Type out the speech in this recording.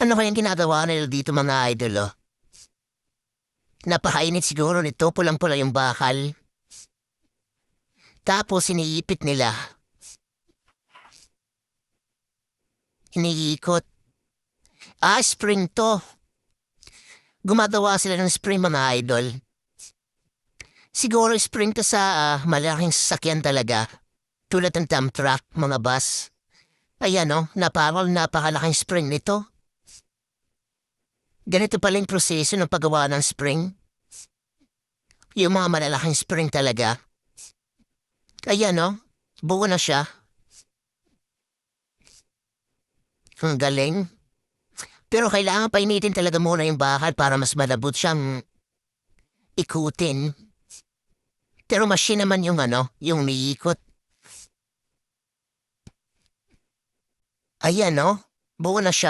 Ano kayang ginagawa nila dito mga idol, oh? Napakainit siguro nito, pulang-pula yung bakal. Tapos iniipit nila, iniikot. Spring to. Gumagawa sila ng spring mga idol. Siguro spring to sa malaking sasakyan talaga. Tulad ng dump truck, mga bus. Ayan oh, napakalaking spring nito. Ganito pala yung proseso ng paggawa ng spring. Yung mga malalaking spring talaga. Ayan oh, buo na siya. Ang galing. Pero kailangan painitin talaga muna yung bakal para mas malabot siyang ikutin. Pero machine naman yung yung umiikot. Ayan oh, buo na siya.